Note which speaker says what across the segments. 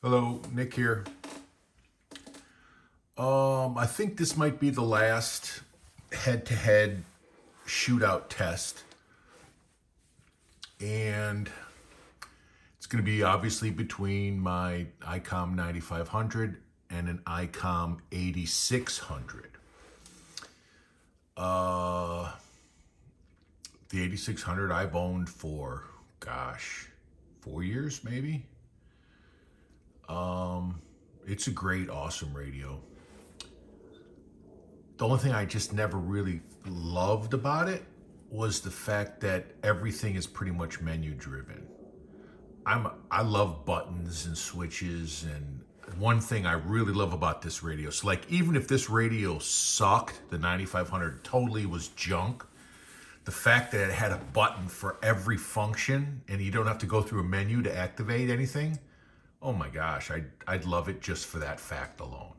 Speaker 1: Hello, Nick here. I think this might be the last head-to-head shootout test. And it's going to be obviously between my Icom 9500 and an Icom 8600. The 8600 I've owned for, 4 years maybe. It's a great, awesome radio. The only thing I just never really loved about it was the fact that everything is pretty much menu driven. I love buttons and switches, and one thing I really love about this radio, so like even if this radio sucked, the 9500 totally was junk, the fact that it had a button for every function and you don't have to go through a menu to activate anything, oh my gosh, I'd love it just for that fact alone.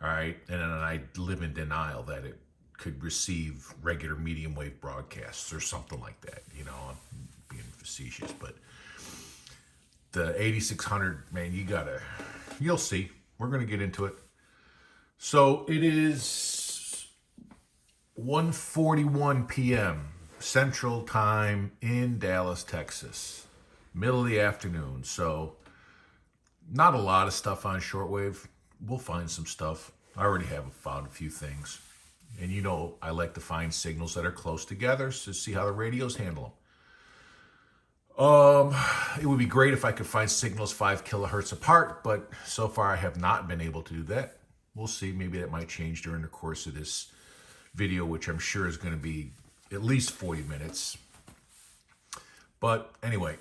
Speaker 1: All right, and then I live in denial that it could receive regular medium wave broadcasts or something like that. You know, I'm being facetious, but the 8600, man, you'll see. We're gonna get into it. So it is 1:41 p.m. Central Time in Dallas, Texas, middle of the afternoon. So not a lot of stuff on shortwave. We'll find some stuff. I already have found a few things. And you know, I like to find signals that are close together to see how the radios handle them. It would be great if I could find signals 5 kilohertz apart, but so far I have not been able to do that. We'll see. Maybe that might change during the course of this video, which I'm sure is going to be at least 40 minutes. But anyway,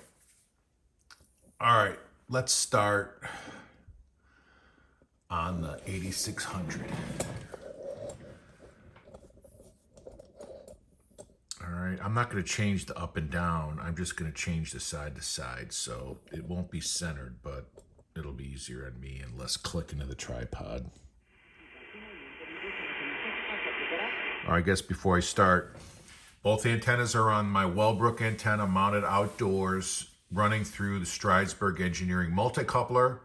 Speaker 1: all right, let's start on the 8600. All right, I'm not going to change the up and down. I'm just going to change the side to side, so it won't be centered, but it'll be easier on me and less clicking to the tripod. All right, I guess before I start, both antennas are on my Wellbrook antenna mounted outdoors, running through the Stridesburg Engineering multicoupler.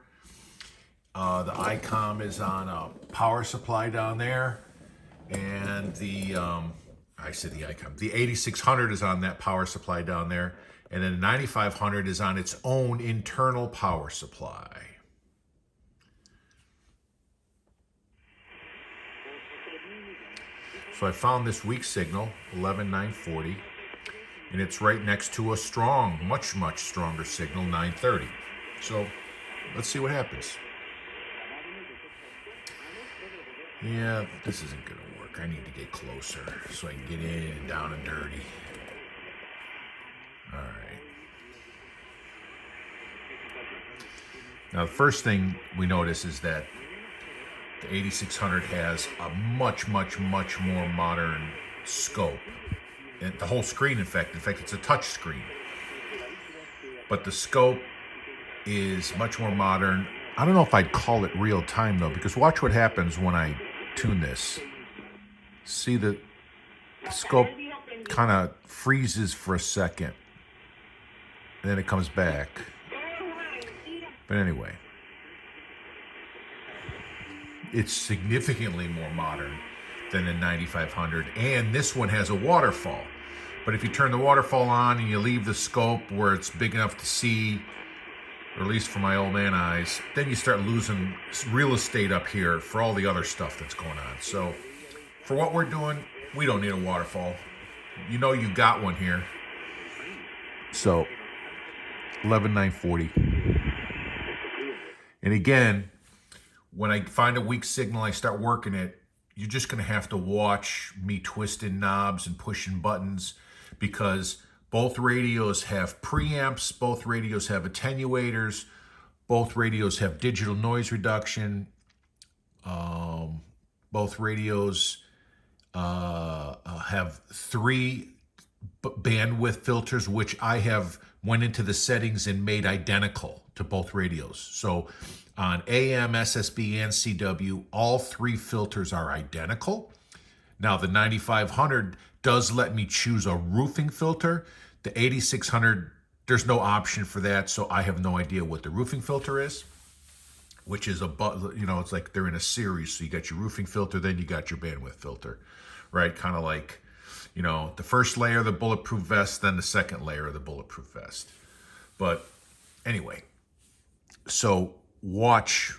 Speaker 1: The Icom is on a power supply down there, and the 8600 is on that power supply down there, and then the 9500 is on its own internal power supply. So I found this weak signal, 11940, and it's right next to a strong, much stronger signal, 930. So let's see what happens. Yeah, this isn't gonna work. I need to get closer so I can get in and down and dirty. All right. Now, the first thing we notice is that the 8600 has a much more modern scope. And the whole screen, in fact, it's a touch screen. But the scope is much more modern. I don't know if I'd call it real time though, because watch what happens when I tune this. See the scope kind of freezes for a second, and then it comes back. But anyway, it's significantly more modern than the 9500, and this one has a waterfall. But if you turn the waterfall on and you leave the scope where it's big enough to see, or at least for my old man eyes, then you start losing real estate up here for all the other stuff that's going on. So for what we're doing, we don't need a waterfall. You know you got one here. So 11940. And again, when I find a weak signal, I start working it, you're just going to have to watch me twisting knobs and pushing buttons, because both radios have preamps, both radios have attenuators, both radios have digital noise reduction, both radios have 3 bandwidth filters, which I have went into the settings and made identical to both radios. So on AM, SSB, and CW, all 3 filters are identical. Now the 9500 does let me choose a roofing filter. The 8600, there's no option for that, so I have no idea what the roofing filter is. which is it's like they're in a series. So you got your roofing filter, then you got your bandwidth filter, right? Kind of like, the first layer of the bulletproof vest, then the second layer of the bulletproof vest. But anyway, so watch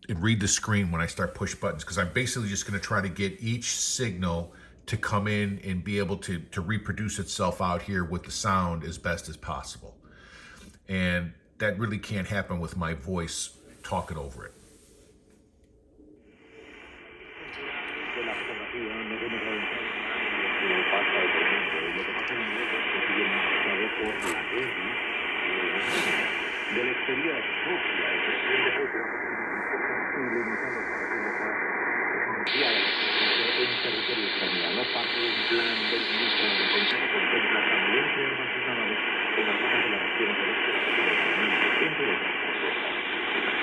Speaker 1: and read the screen when I start push buttons, because I'm basically just going to try to get each signal to come in and be able to reproduce itself out here with the sound as best as possible. And that really can't happen with my voice talking over it.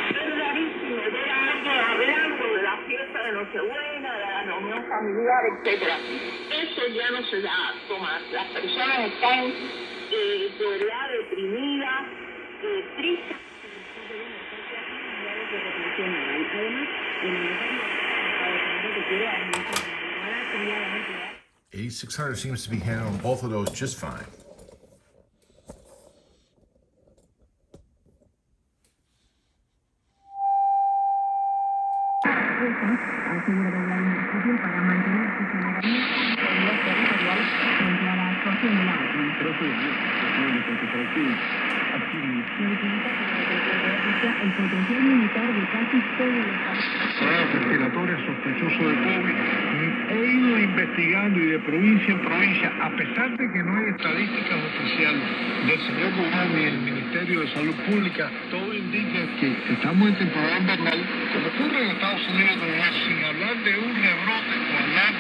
Speaker 2: Es rarísimo ver a alguien hablando de la fiesta de Nochebuena, de la reunión familiar, etcétera. Eso ya no se da, Tomás. Las personas están de verdad deprimidas, tristes. Además,
Speaker 1: 8600 seems to be handling both of those just fine.
Speaker 3: El potencial militar de casi todos los países respiratorias sospechosos de COVID. He ido investigando y de provincia en provincia, a pesar de que no hay estadísticas oficiales del señor Guzmán ni del Ministerio de Salud Pública, todo indica que estamos en temporada invernal, como ocurre en Estados Unidos, sin hablar de un rebrote o hablar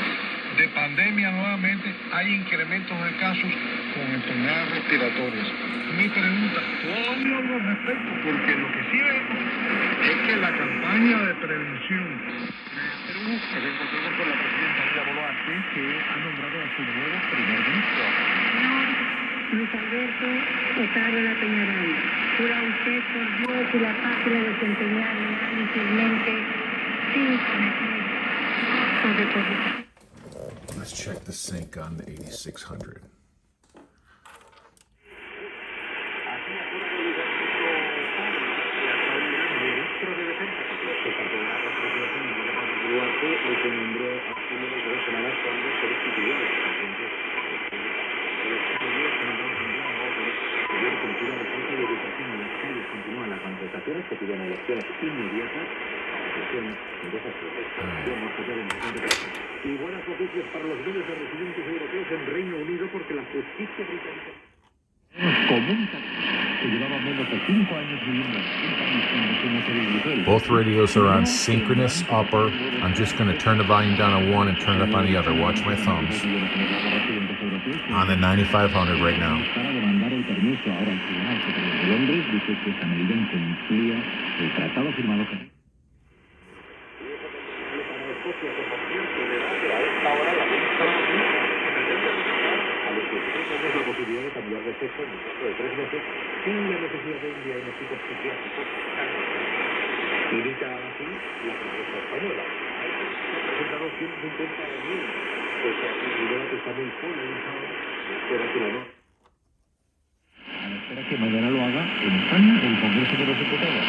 Speaker 3: de pandemia nuevamente, hay incrementos de casos con enfermedades respiratorias. Mi pregunta, ¿cómo al respecto? Porque lo que sí vemos es que la campaña de prevención Perú, que se encontró con la presidenta Ida Boluarte, que ha nombrado a su nuevo primer ministro.
Speaker 4: Luis Alberto Otárola Peñaranda, jura usted por Dios y la patria desempeñar leal sin cometer sobre.
Speaker 1: Let's check the sync on the 8600.
Speaker 5: Que piden elecciones inmediatas y buenas noticias para los medios de residentes europeos en Reino Unido, porque la justicia británica que llevaba menos de 5 años viviendo en
Speaker 1: Both radios are on synchronous upper. I'm just going to turn the volume down on one and turn it up on the other. Watch my thumbs. On the 9500 right now.
Speaker 5: Londres dice que esta medida incumplía el tratado firmado con la posibilidad de cambiar de sexo en un plazo de 3 meses sin la necesidad de un diagnóstico psiquiátrico. Limita así la propuesta española. Se han presentado 150 enmiendas, pues a su idea que está muy polarizado, espera que la no. Espera que mañana lo haga en España, el Congreso de los Diputados.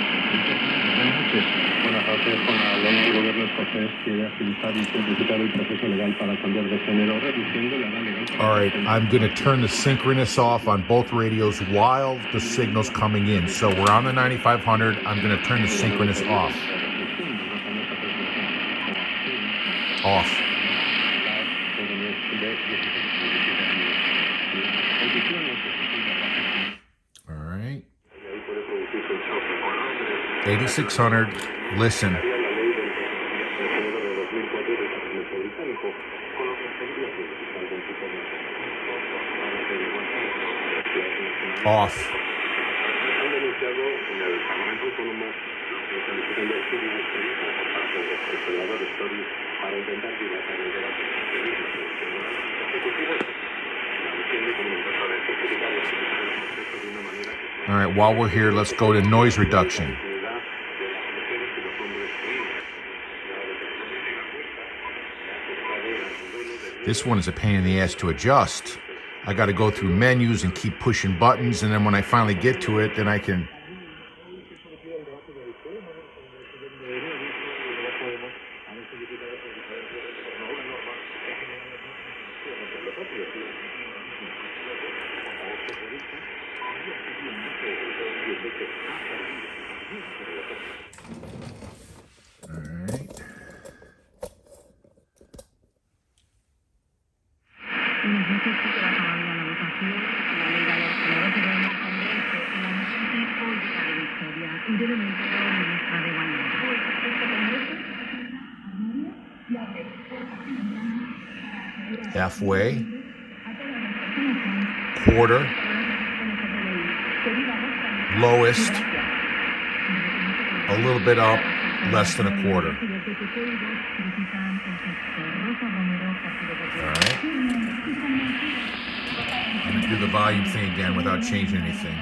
Speaker 5: Buenas noches. Con la ley del gobierno escocés quiere agilizar y simplificar el proceso legal para cambiar de género, reduciendo la edad legal.
Speaker 1: All right, I'm going to turn the synchronous off on both radios while the signal's coming in. So we're on the 9500. I'm going to turn the synchronous off. Off. All right. 8600, listen. Off. All right, while we're here, let's go to noise reduction. This one is a pain in the ass to adjust. I got to go through menus and keep pushing buttons, and then when I finally get to it, then I can... Halfway, quarter, lowest, a little bit up, less than a quarter. All right. I'm going to do the volume thing again without changing anything,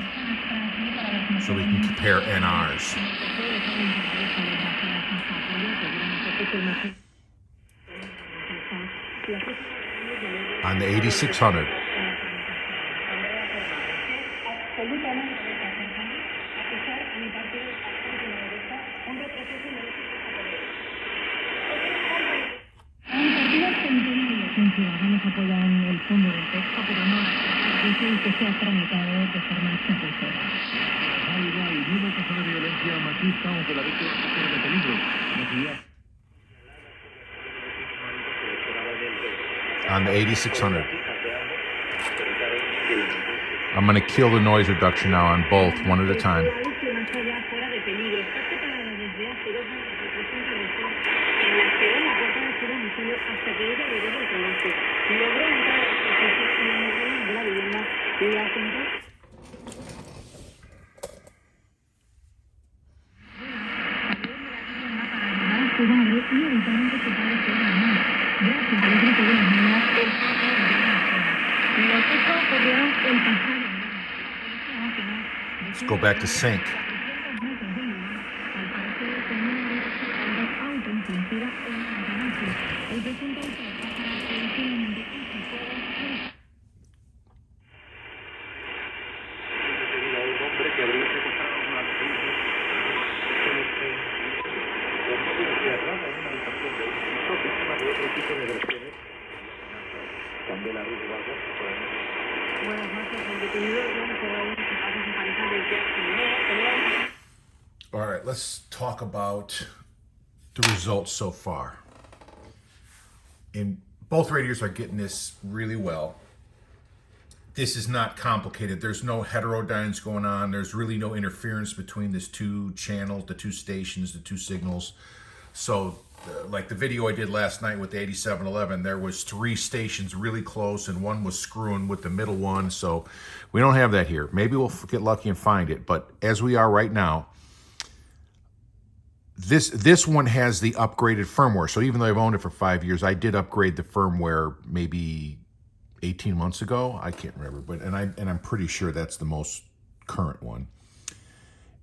Speaker 1: so we can compare NRs. On the 8600.
Speaker 4: Ciudadanos apoyan el fondo del texto, pero no dicen que sea tramitado de forma chapucera.
Speaker 3: Hay nuevo caso de violencia machista, aunque la víctima está fuera de peligro.
Speaker 1: On the 8600. I'm going to kill the noise reduction now on both, one at a time. Let's go back to sync. All right, let's talk about the results so far. And both radios are getting this really well. This is not complicated. There's no heterodynes going on. There's really no interference between these two channels, the two stations, the two signals. So like the video I did last night with the 8711, there was 3 stations really close and one was screwing with the middle one. So we don't have that here. Maybe we'll get lucky and find it. But as we are right now, this one has the upgraded firmware. So even though I've owned it for 5 years, I did upgrade the firmware maybe 18 months ago. I can't remember, but and I'm pretty sure that's the most current one.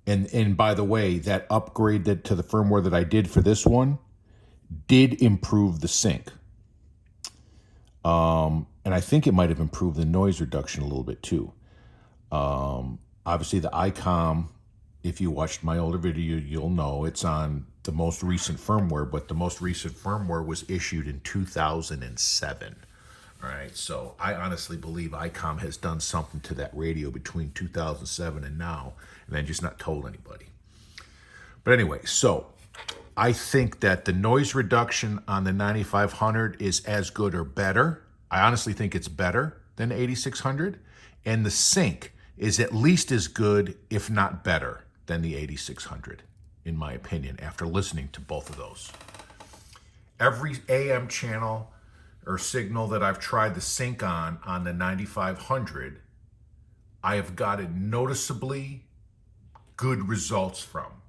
Speaker 1: And by the way, that upgrade to the firmware that I did for this one did improve the sync. And I think it might have improved the noise reduction a little bit too. Obviously the Icom, if you watched my older video, you'll know it's on the most recent firmware, but the most recent firmware was issued in 2007. All right, so I honestly believe Icom has done something to that radio between 2007 and now, and then just not told anybody. But anyway, so I think that the noise reduction on the 9500 is as good or better. I honestly think it's better than 8600, and the sync is at least as good, if not better, than the 8600, in my opinion, after listening to both of those. Every AM channel or signal that I've tried the sync on the 9500, I have gotten noticeably good results from.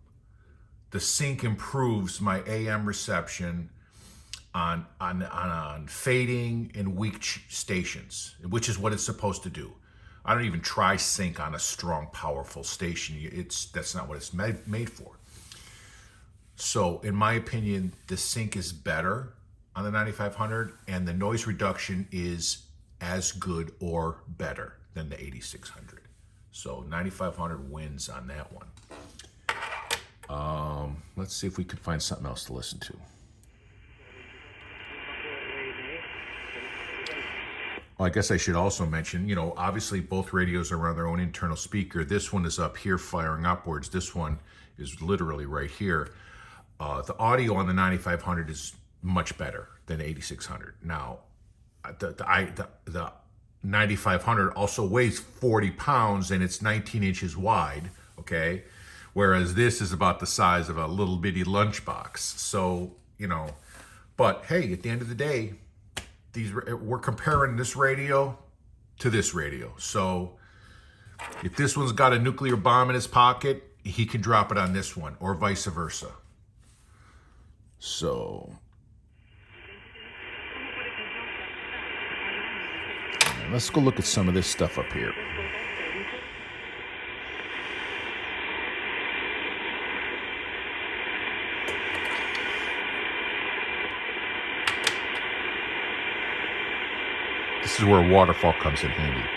Speaker 1: The sync improves my AM reception on fading and weak stations, which is what it's supposed to do. I don't even try sync on a strong, powerful station. That's not what it's made for. So in my opinion, the sync is better on the 9500, and the noise reduction is as good or better than the 8600. So 9500 wins on that one. Let's see if we can find something else to listen to. Well, I guess I should also mention, you know, obviously both radios are on their own internal speaker. This one is up here firing upwards. This one is literally right here. The audio on the 9500 is much better than 8600. Now, the 9500 also weighs 40 pounds and it's 19 inches wide, okay? Whereas this is about the size of a little bitty lunchbox. So, you know, but hey, at the end of the day, we're comparing this radio to this radio. So if this one's got a nuclear bomb in his pocket, he can drop it on this one, or vice versa. So let's go look at some of this stuff up here. This is where a waterfall comes in handy.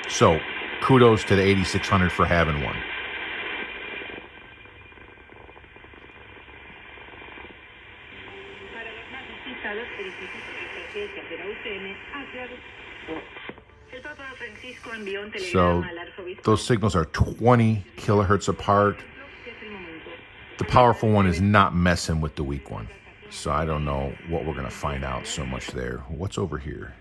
Speaker 1: So, kudos to the 8600 for having one. So, those signals are 20 kilohertz apart. The powerful one is not messing with the weak one. So I don't know what we're going to find out so much there. What's over here?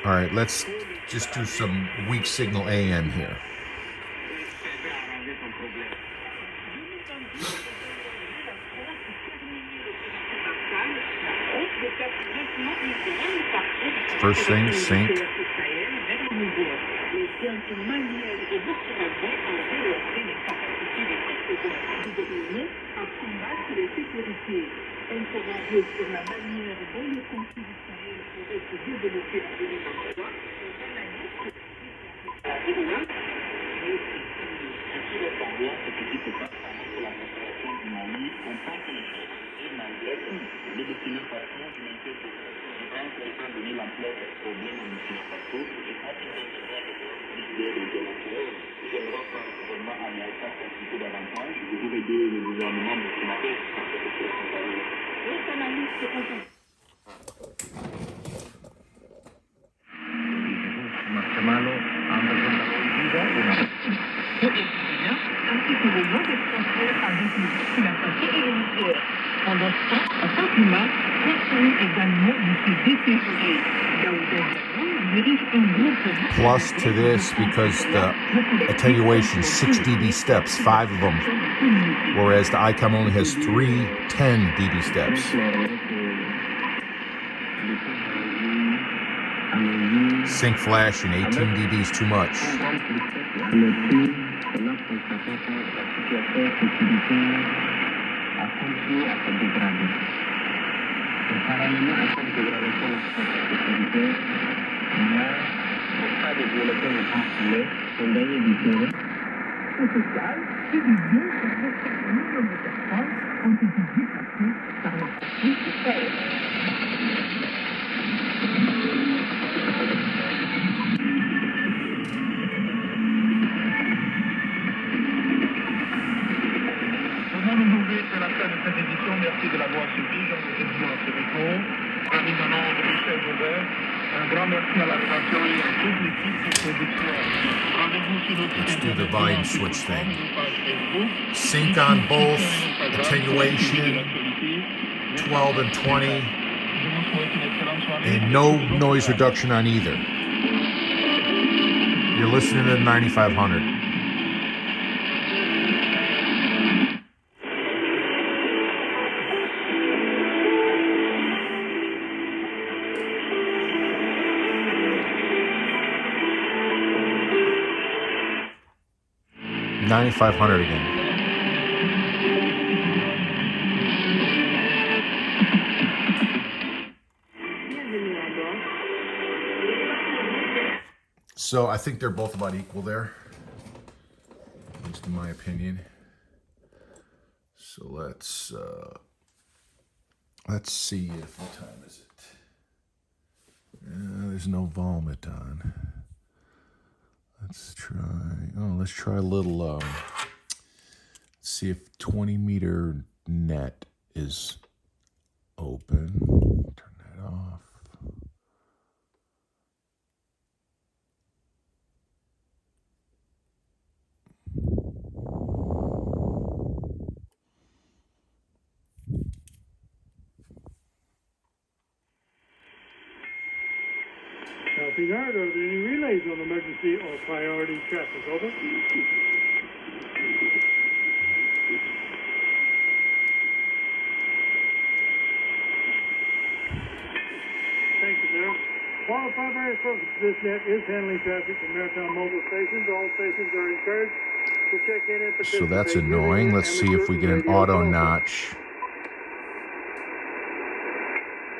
Speaker 1: All right, let's just do some weak signal AM here. First thing, sync. Plus to this, because the attenuation 6 dB steps, 5 of them, whereas the Icom only has 3 10 dB steps. Sync flash and 18 dB is too much.
Speaker 3: Merci de l'avoir suivi, j'en ai dit en ce retour. Ravi de nom de Michel Joseph. Un grand merci à la rédaction et à toute l'équipe de production. Rendez-vous sur notre
Speaker 1: Let's do the volume switch thing. Sync on both, attenuation 12 and 20. And no noise reduction on either. You're listening to 9500. $9,500 again. So I think they're both about equal there, at least in my opinion. So let's see if what time is it. There's no vomit on. Let's try a little. Let's see if 20 meter net is open. Turn that off.
Speaker 3: Nothing heard. Are there any relays on emergency or priority traffic? Over. Thank you, sir. While the primary purpose of this net is handling traffic from maritime mobile stations, all stations are encouraged to check in and participate.
Speaker 1: So that's annoying. Let's see if we get an auto notch.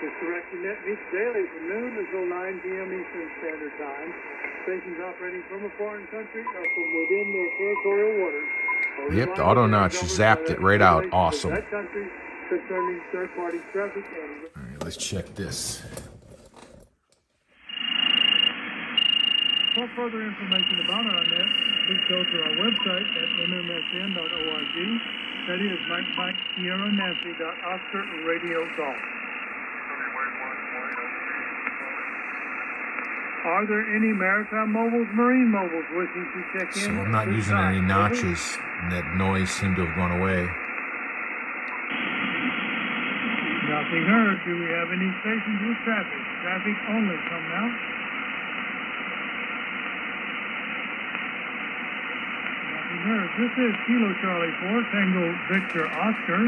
Speaker 3: This correction net meets daily from noon until 9 p.m. Eastern Standard Time. Stations operating from a foreign country or from within their territorial waters.
Speaker 1: Yep, the auto notch zapped it right out. Awesome.
Speaker 3: That country concerning third-party traffic and...
Speaker 1: All right, let's check this.
Speaker 3: For further information about our net, please go to our website at mmsn.org. That is Mike Sierra Nancy Oscar Radio Golf. Are there any maritime mobiles, marine mobiles wishing to check in?
Speaker 1: So I'm not using any notches, and that noise seemed to have gone away.
Speaker 3: Nothing heard. Do we have any stations with traffic? Traffic only coming out. Nothing heard. This is Kilo Charlie 4, Tango Victor Oscar.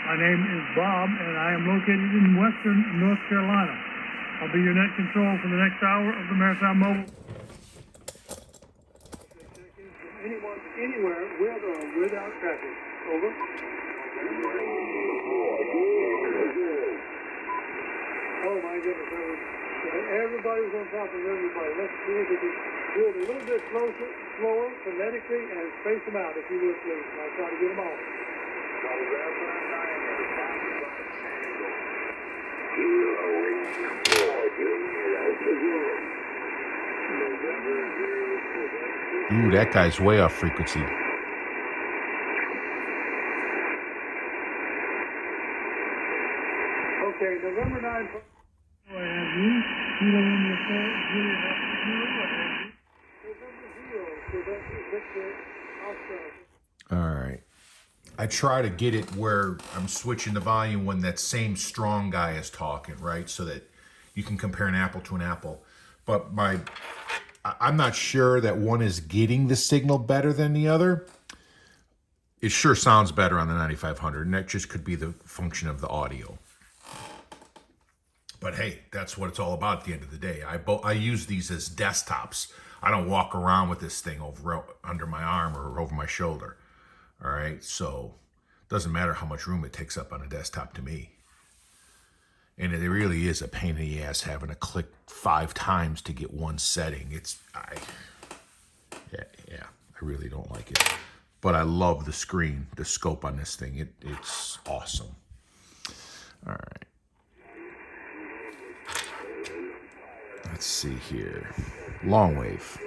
Speaker 3: My name is Bob, and I am located in western North Carolina. I'll be your net control for the next hour of the Maritime Mobile. Anyone, anywhere, with or without traffic. Over. Oh my goodness, everybody's on top of everybody. Let's see if we can do it a little bit slower, phonetically, and space them out, if you would, please. I'll try to get them all.
Speaker 1: Ooh, that guy's way off frequency.
Speaker 3: Okay, November 9th.
Speaker 1: All right. I try to get it where I'm switching the volume when that same strong guy is talking, right? So that you can compare an apple to an apple. But I'm not sure that one is getting the signal better than the other. It sure sounds better on the 9500, and that just could be the function of the audio. But hey, that's what it's all about at the end of the day. I use these as desktops. I don't walk around with this thing under my arm or over my shoulder. All right, so it doesn't matter how much room it takes up on a desktop to me. And it really is a pain in the ass having to click 5 times to get one setting. I really don't like it. But I love the screen, the scope on this thing. It's awesome. All right. Let's see here. Long wave.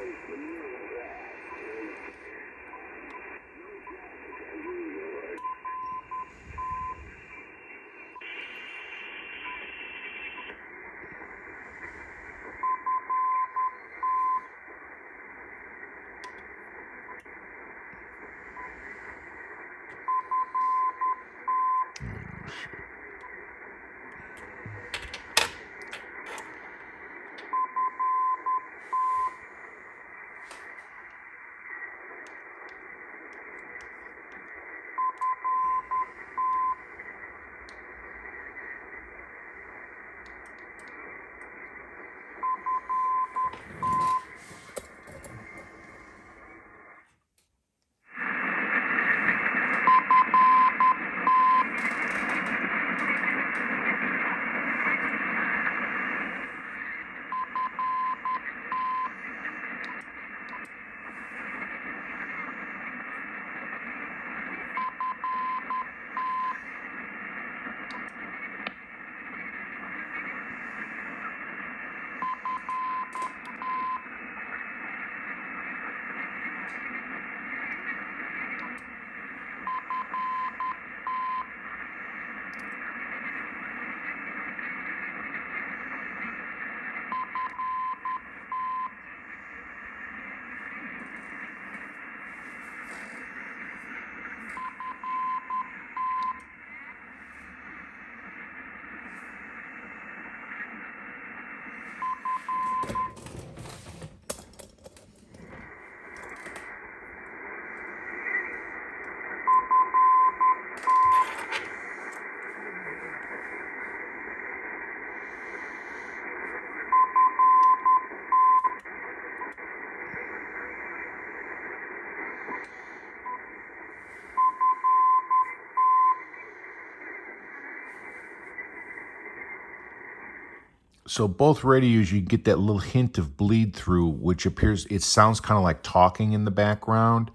Speaker 1: So both radios, you get that little hint of bleed through, which appears, it sounds kind of like talking in the background.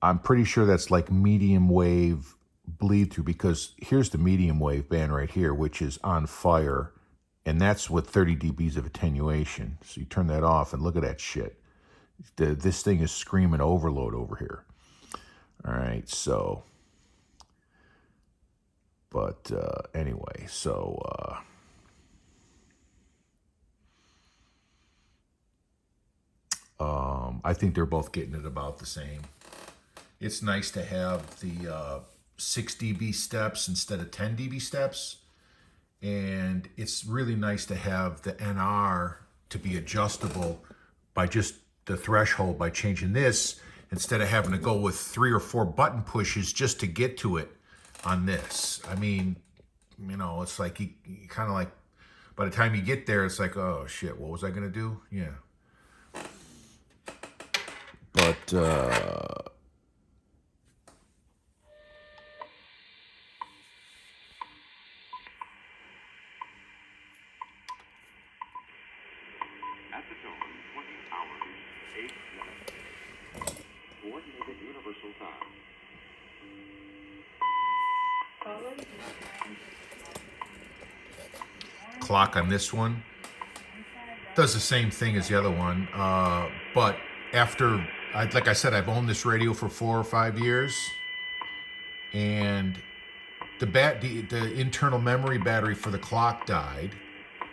Speaker 1: I'm pretty sure that's like medium wave bleed through, because here's the medium wave band right here, which is on fire. And that's with 30 dBs of attenuation. So you turn that off and look at that shit. This thing is screaming overload over here. All right, so, but anyway, so I think they're both getting it about the same. It's nice to have the 6 dB steps instead of 10 dB steps. And it's really nice to have the NR to be adjustable by just the threshold by changing this, instead of having to go with 3 or 4 button pushes just to get to it on this. I mean, you know, it's like you kind of like, by the time you get there, it's like, oh shit, what was I gonna do? Yeah. But
Speaker 6: At the dawn, 20 hours, 8 minutes. Coordinated Universal Time.
Speaker 1: clock on this one does the same thing as the other one, but after, like I said, I've owned this radio for 4 or 5 years, and the internal memory battery for the clock died.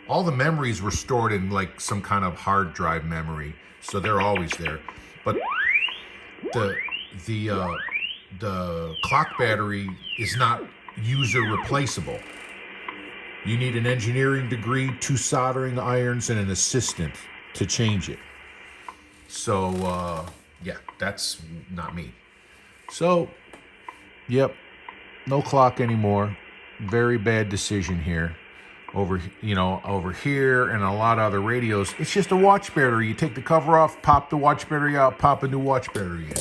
Speaker 1: All the memories were stored in like some kind of hard drive memory, so they're always there. But the clock battery is not user replaceable. You need an engineering degree, 2 soldering irons, and an assistant to change it. So yeah, that's not me. So, yep, no clock anymore. Very bad decision here. Over here and a lot of other radios, it's just a watch battery. You take the cover off, pop the watch battery out, pop a new watch battery in.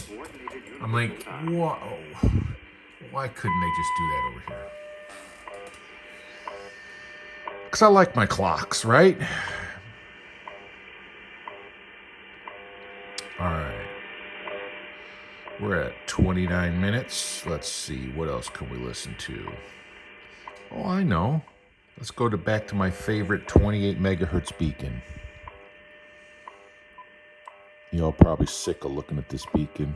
Speaker 1: I'm like, whoa, why couldn't they just do that over here? Because I like my clocks, right? All right. We're at 29 minutes. Let's see, what else can we listen to? Oh, I know. Let's go back to my favorite 28 megahertz beacon. Y'all probably sick of looking at this beacon.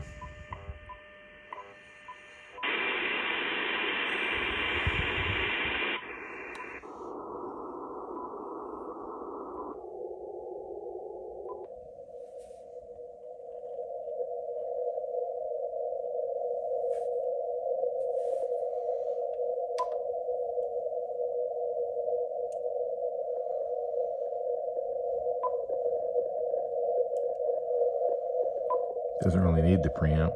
Speaker 1: Doesn't really need the preamp.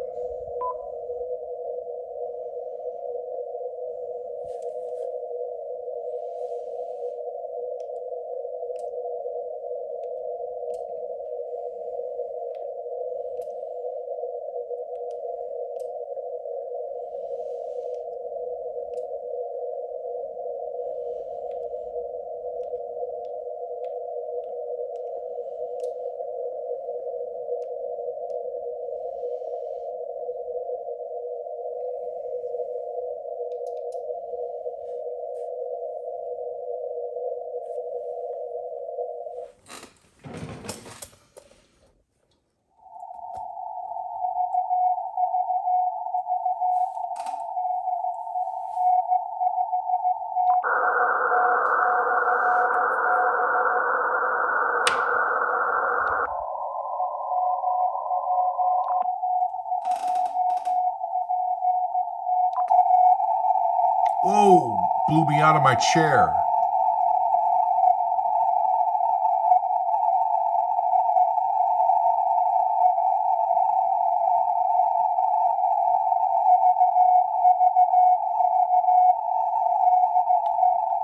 Speaker 1: Whoa, blew me out of my chair.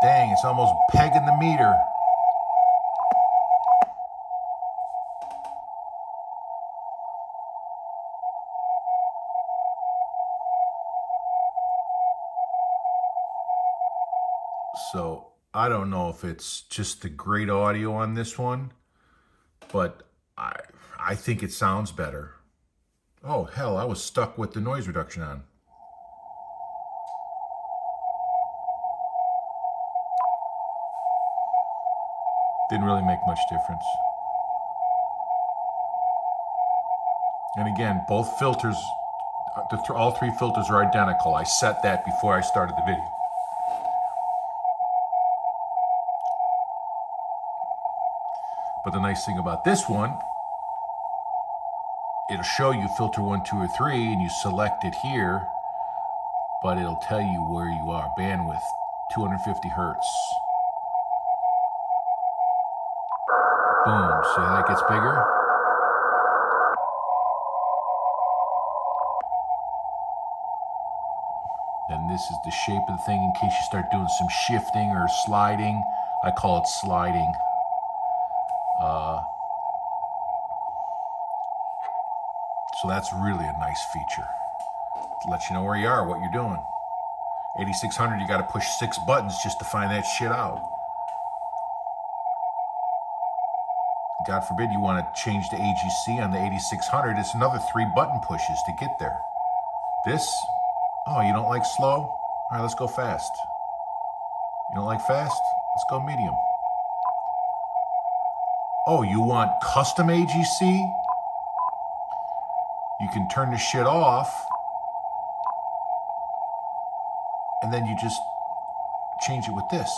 Speaker 1: Dang, it's almost pegging the meter. So I don't know if it's just the great audio on this one, but I think it sounds better. Oh, hell, I was stuck with the noise reduction on. Didn't really make much difference. And again, both filters, all three filters are identical. I set that before I started the video. But the nice thing about this one, it'll show you filter 1, 2, or 3, and you select it here, but it'll tell you where you are. Bandwidth, 250 hertz. Boom, see how that gets bigger? Then this is the shape of the thing in case you start doing some shifting or sliding. I call it sliding. So that's really a nice feature. To let you know where you are, what you're doing. 8600, you got to push 6 buttons just to find that shit out. God forbid you want to change the AGC on the 8600. It's another 3 button pushes to get there. This, oh, you don't like slow? All right, let's go fast. You don't like fast? Let's go medium. Oh, you want custom AGC? You can turn the shit off, and then you just change it with this.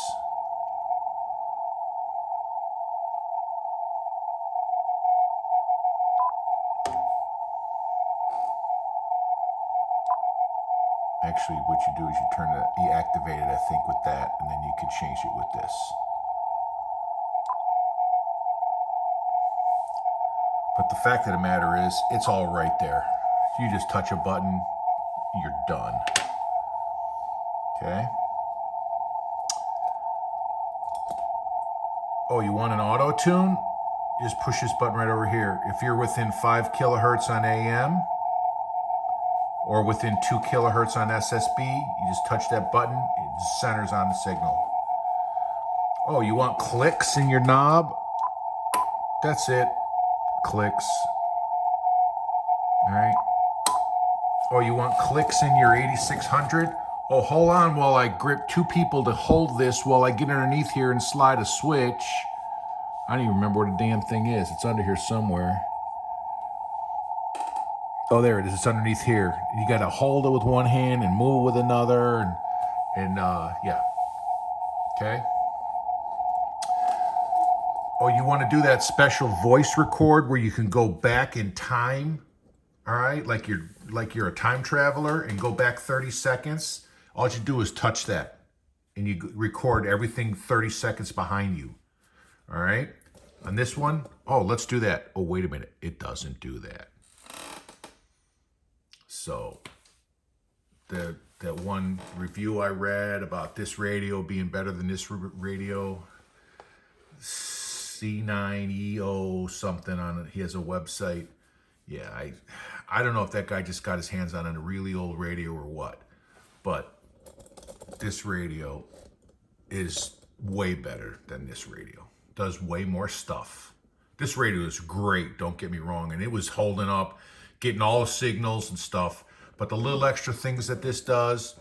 Speaker 1: Actually, what you do is you activate it, I think, with that, and then you can change it with this. But the fact of the matter is, it's all right there. You just touch a button, you're done. Okay? Oh, you want an auto tune? Just push this button right over here. If you're within 5 kilohertz on AM, or within 2 kilohertz on SSB, you just touch that button, it centers on the signal. Oh, you want clicks in your knob? That's it. Clicks. All right. Oh, you want clicks in your 8600? Oh, hold on while I grip 2 people to hold this while I get underneath here and slide a switch. I don't even remember where the damn thing is. It's under here somewhere. Oh, there it is. It's underneath here. You got to hold it with one hand and move it with another. And yeah. Okay. Oh, you want to do that special voice record where you can go back in time? All right, like you're a time traveler and go back 30 seconds. All you do is touch that, and you record everything 30 seconds behind you. All right. On this one, oh, let's do that. Oh, wait a minute, it doesn't do that. So that one review I read about this radio being better than this radio, C9EO something on it. He has a website. Yeah, I don't know if that guy just got his hands on a really old radio or what, but this radio is way better than this radio. Does way more stuff. This radio is great, don't get me wrong, and it was holding up, getting all the signals and stuff, but the little extra things that this does,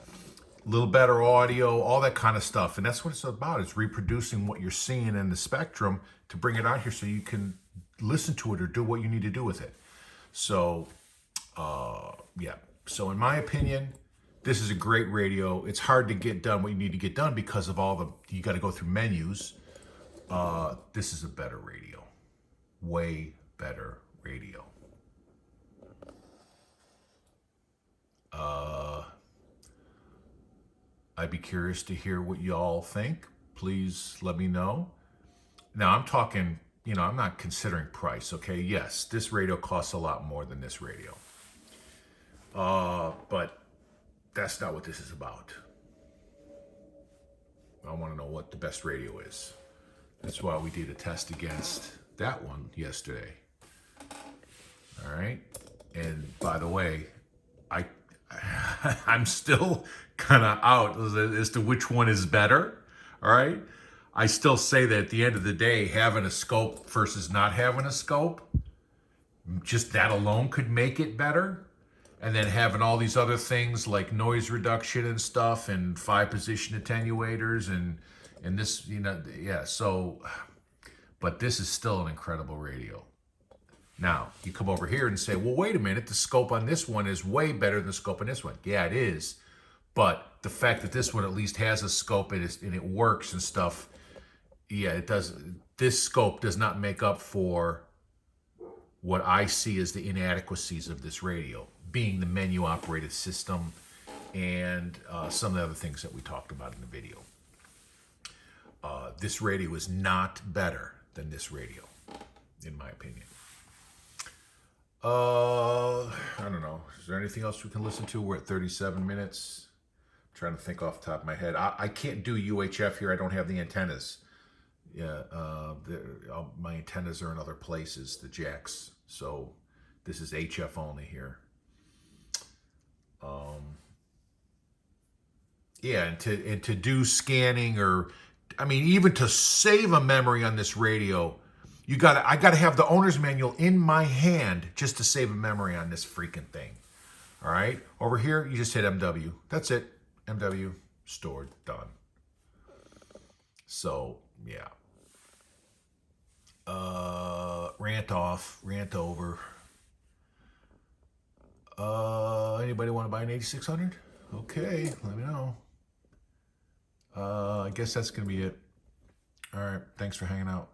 Speaker 1: a little better audio, all that kind of stuff, and that's what it's about. It's reproducing what you're seeing in the spectrum to bring it out here so you can listen to it or do what you need to do with it. So, yeah. So in my opinion, this is a great radio. It's hard to get done what you need to get done because of you got to go through menus. This is a better radio. Way better radio. I'd be curious to hear what y'all think. Please let me know. Now I'm talking, I'm not considering price, okay? Yes, this radio costs a lot more than this radio. But that's not what this is about. I want to know what the best radio is. That's why we did a test against that one yesterday. All right. And by the way, I'm still kind of out as to which one is better. All right. I still say that at the end of the day, having a scope versus not having a scope, just that alone could make it better. And then having all these other things like noise reduction and stuff and 5-position attenuators and this, you know, yeah, so, but this is still an incredible radio. Now, you come over here and say, well, wait a minute, the scope on this one is way better than the scope on this one. Yeah, it is. But the fact that this one at least has a scope and it works and stuff, yeah, it does. This scope does not make up for what I see as the inadequacies of this radio, being the menu operated system and some of the other things that we talked about in the video. This radio is not better than this radio, in my opinion. I don't know. Is there anything else we can listen to? We're at 37 minutes. I'm trying to think off the top of my head. I can't do UHF here. I don't have the antennas. Yeah, my antennas are in other places, the jacks. So this is HF only here. Yeah, and to do scanning or, I mean, even to save a memory on this radio, I gotta have the owner's manual in my hand just to save a memory on this freaking thing. All right, over here you just hit MW. That's it. MW, stored, done. So yeah. Rant off, rant over. Anybody want to buy an 8600? Okay, let me know. I guess that's gonna be it. All right, thanks for hanging out.